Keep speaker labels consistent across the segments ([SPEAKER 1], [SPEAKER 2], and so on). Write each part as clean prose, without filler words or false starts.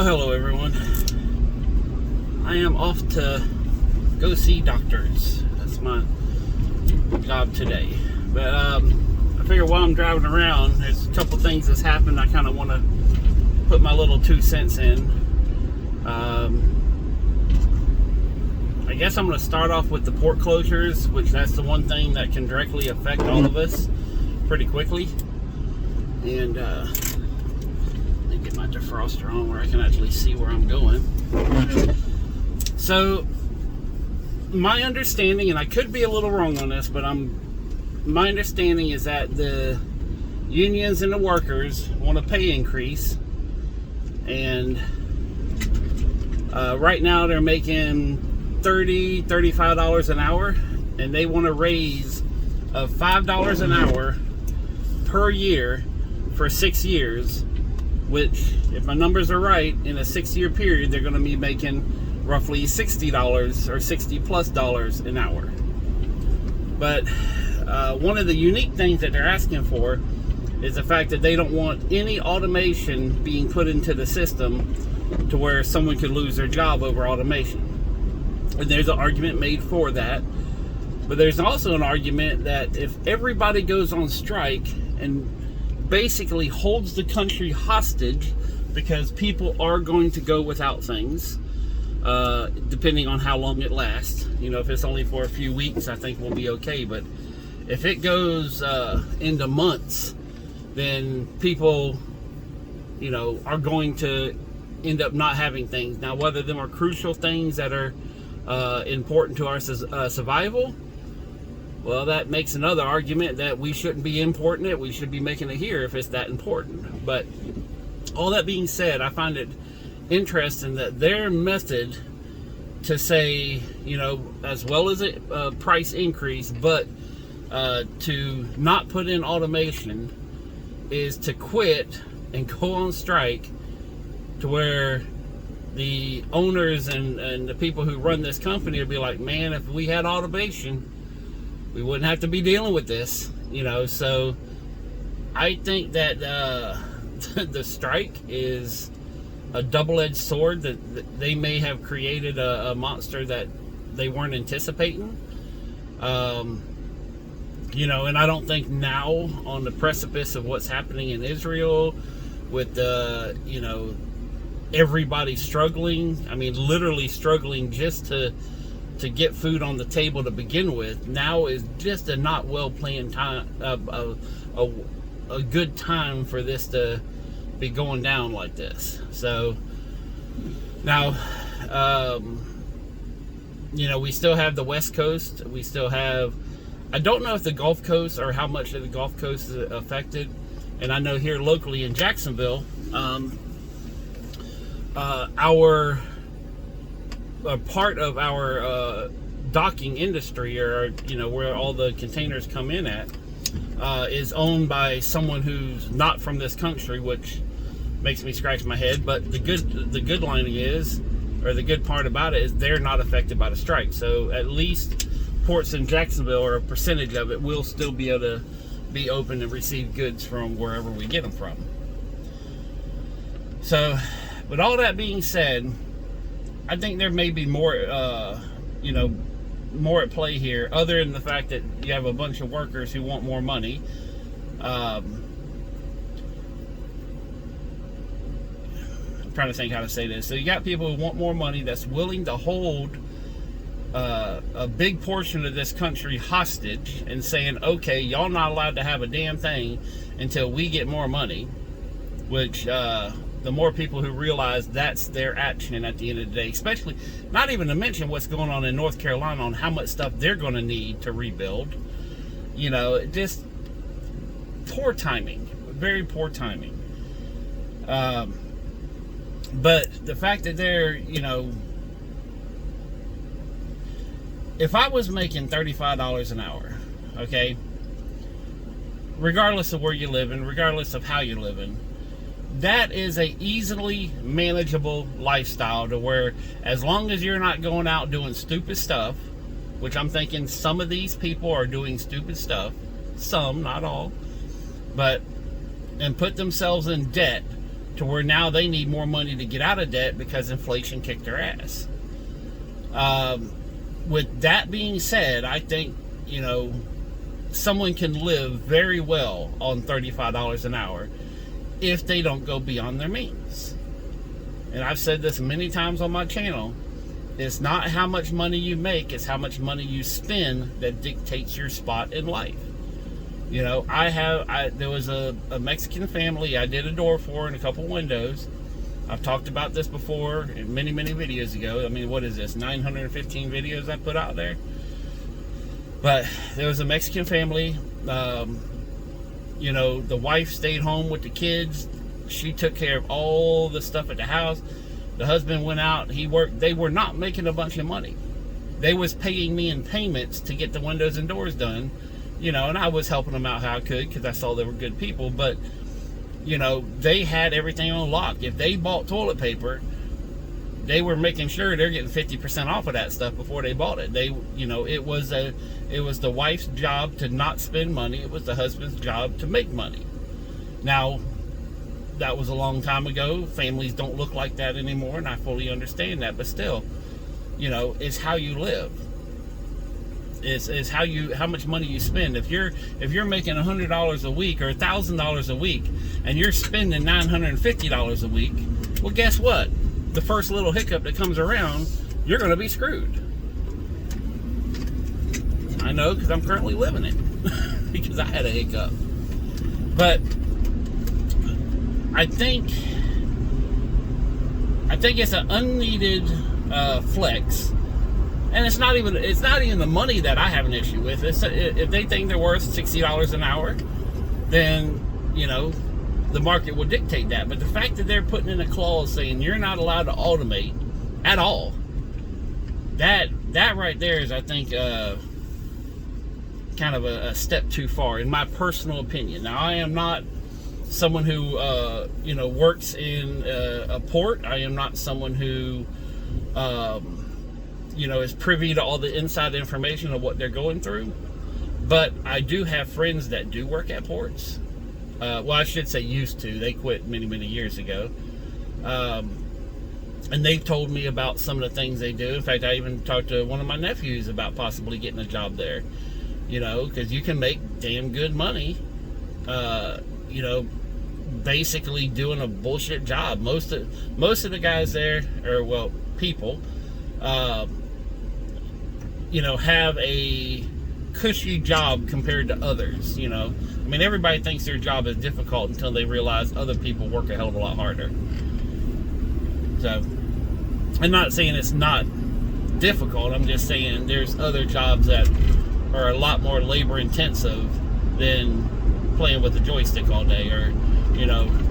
[SPEAKER 1] Well, hello everyone. I am off to go see doctors. That's my job today. But I figure while I'm driving around, there's a couple things that's happened I kind of want to put my little 2 cents in. I guess I'm going to start off with the port closures, which that's the one thing that can directly affect all of us pretty quickly. And let me get my defroster on where I can actually see where I'm going. So my understanding, and I could be a little wrong on this, but my understanding is that the unions and the workers want a pay increase, and right now they're making $35 an hour, and they want a raise of $5 an hour per year for 6 years, which, if my numbers are right, in a 6-year period they're going to be making roughly $60 or $60+ an hour. But one of the unique things that they're asking for is the fact that they don't want any automation being put into the system to where someone could lose their job over automation. And there's an argument made for that. But there's also an argument that if everybody goes on strike and basically holds the country hostage, because people are going to go without things, depending on how long it lasts. You know, if it's only for a few weeks, I think we'll be okay. But if it goes into months, then people, you know, are going to end up not having things. Now, whether them are crucial things that are important to our survival, well, that makes another argument that we shouldn't be importing it. We should be making it here if it's that important. But all that being said, I find it interesting that their method to say, you know, as well as a price increase, but to not put in automation, is to quit and go on strike, to where the owners and the people who run this company will be like, man, if we had automation, we wouldn't have to be dealing with this, you know. So I think that the strike is a double-edged sword, that they may have created a monster that they weren't anticipating. You know, and I don't think now, on the precipice of what's happening in Israel, with you know, everybody struggling, I mean literally struggling just to get food on the table to begin with, now is just a not well planned time, a good time for this to be going down like this. So now, you know, we still have the West Coast, we still have, I don't know if the Gulf Coast, or how much of the Gulf Coast is affected. And I know here locally in Jacksonville, part of our docking industry, or, you know, where all the containers come in at, is owned by someone who's not from this country, which makes me scratch my head. But the good line is, or the good part about it, is they're not affected by the strike. So at least ports in Jacksonville, or a percentage of it, will still be able to be open and receive goods from wherever we get them from. So with all that being said, I think there may be more, you know, more at play here, other than the fact that you have a bunch of workers who want more money. I'm trying to think how to say this. So you got people who want more money, that's willing to hold a big portion of this country hostage, and saying, okay, y'all not allowed to have a damn thing until we get more money. Which the more people who realize that's their action at the end of the day, especially, not even to mention what's going on in North Carolina on how much stuff they're going to need to rebuild. You know, just poor timing, very poor timing. But the fact that they're, you know, if I was making $35 an hour, okay, regardless of where you live in, regardless of how you live in, that is a easily manageable lifestyle, to where, as long as you're not going out doing stupid stuff, which I'm thinking some of these people are doing stupid stuff, some, not all, but, and put themselves in debt to where now they need more money to get out of debt because inflation kicked their ass. With that being said, I think, someone can live very well on $35 an hour if they don't go beyond their means. And I've said this many times on my channel. It's not how much money you make, it's how much money you spend that dictates your spot in life. There was a Mexican family I did a door for and a couple windows. I've talked about this before in many, many videos ago. I mean, what is this? 915 videos I put out there. But there was a Mexican family. The wife stayed home with the kids. She took care of all the stuff at the house. The husband went out. He worked. They were not making a bunch of money. They was paying me in payments to get the windows and doors done. And I was helping them out how I could because I saw they were good people. But they had everything on lock. If they bought toilet paper, they were making sure they're getting 50% off of that stuff before they bought it. It was the wife's job to not spend money. It was the husband's job to make money. Now, that was a long time ago. Families don't look like that anymore, and I fully understand that. But still, it's how you live. Is how much money you spend. If you're making $100 a week or $1,000 a week and you're spending $950 a week, well, guess what? The first little hiccup that comes around, you're going to be screwed. I know, because I'm currently living it because I had a hiccup. But I think it's an unneeded flex. And it's not even the money that I have an issue with. If they think they're worth $60 an hour, then the market will dictate that. But the fact that they're putting in a clause saying you're not allowed to automate at all, that right there is, I think, kind of a step too far, in my personal opinion. Now, I am not someone who works in a port. I am not someone who is privy to all the inside information of what they're going through. But I do have friends that do work at ports. Well, I should say used to. They quit many, many years ago. And they've told me about some of the things they do. In fact, I even talked to one of my nephews about possibly getting a job there. Because you can make damn good money, basically doing a bullshit job. Most of the guys there, people, have a cushy job compared to others. Everybody thinks their job is difficult until they realize other people work a hell of a lot harder. So, I'm not saying it's not difficult. I'm just saying there's other jobs that are a lot more labor intensive than playing with a joystick all day, or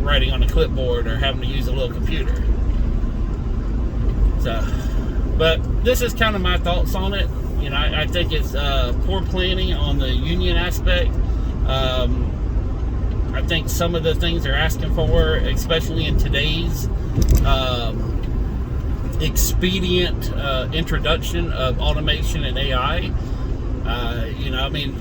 [SPEAKER 1] writing on a clipboard, or having to use a little computer. So, but this is kind of my thoughts on it. I think it's poor planning on the union aspect. I think some of the things they're asking for, especially in today's expedient introduction of automation and AI.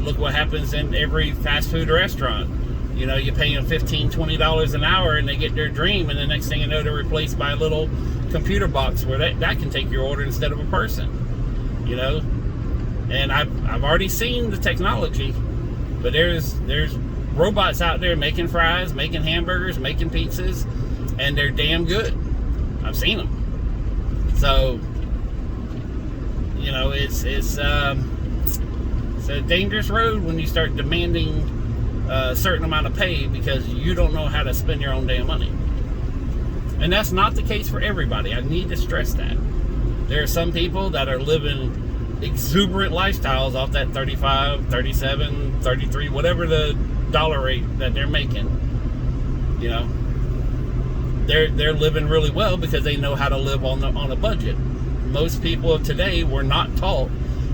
[SPEAKER 1] Look what happens in every fast food restaurant. You pay them $15, $20 an hour and they get their dream, and the next thing you know, they're replaced by a little computer box where that can take your order instead of a person. And I've already seen the technology, but there's robots out there making fries, making hamburgers, making pizzas, and they're damn good. I've seen them. So, it's a dangerous road when you start demanding a certain amount of pay because you don't know how to spend your own damn money. And that's not the case for everybody. I need to stress that. There are some people that are living exuberant lifestyles off that 35, 37, 33, whatever the dollar rate that they're making. They're living really well because they know how to live on a budget. Most people of today were not taught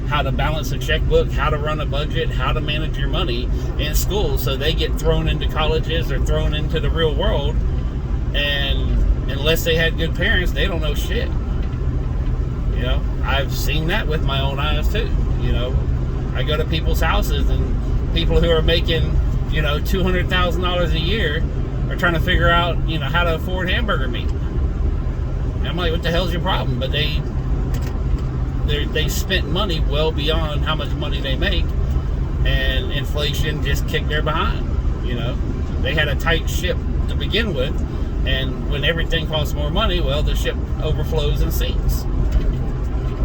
[SPEAKER 1] how to balance a checkbook, how to run a budget, how to manage your money in school. So they get thrown into colleges or thrown into the real world, and unless they had good parents, they don't know shit. I've seen that with my own eyes too. I go to people's houses, and people who are making $200,000 a year, are trying to figure out, how to afford hamburger meat. And I'm like, what the hell's your problem? But they spent money well beyond how much money they make, and inflation just kicked their behind. They had a tight ship to begin with, and when everything costs more money, well, the ship overflows and sinks.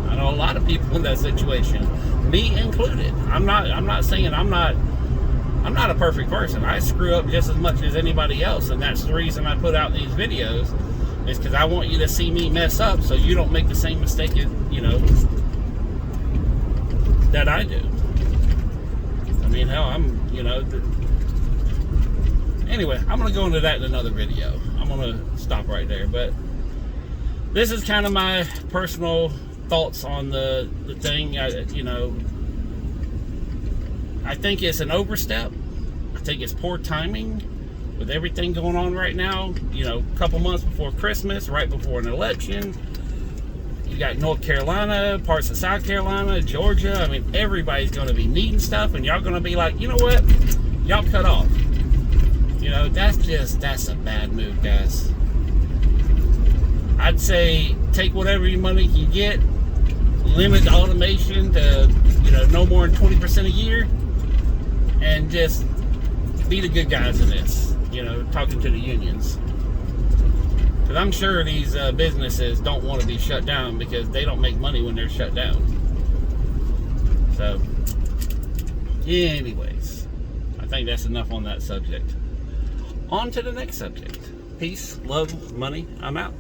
[SPEAKER 1] I know a lot of people in that situation, me included. I'm not saying I'm not a perfect person. I screw up just as much as anybody else, and that's the reason I put out these videos, is because I want you to see me mess up so you don't make the same mistake that I do. I mean, hell, anyway, I'm going to go into that in another video. I'm going to stop right there. But this is kind of my personal thoughts on the thing. I think it's an overstep. I think it's poor timing with everything going on right now. A couple months before Christmas, right before an election. You got North Carolina, parts of South Carolina, Georgia. I mean, everybody's going to be needing stuff, and y'all going to be like, you know what? Y'all cut off. That's a bad move, guys. I'd say take whatever money you can get, limit the automation to, no more than 20% a year, and just be the good guys in this, talking to the unions. Because I'm sure these businesses don't want to be shut down because they don't make money when they're shut down. So, anyways, I think that's enough on that subject. On to the next subject. Peace, love, money. I'm out.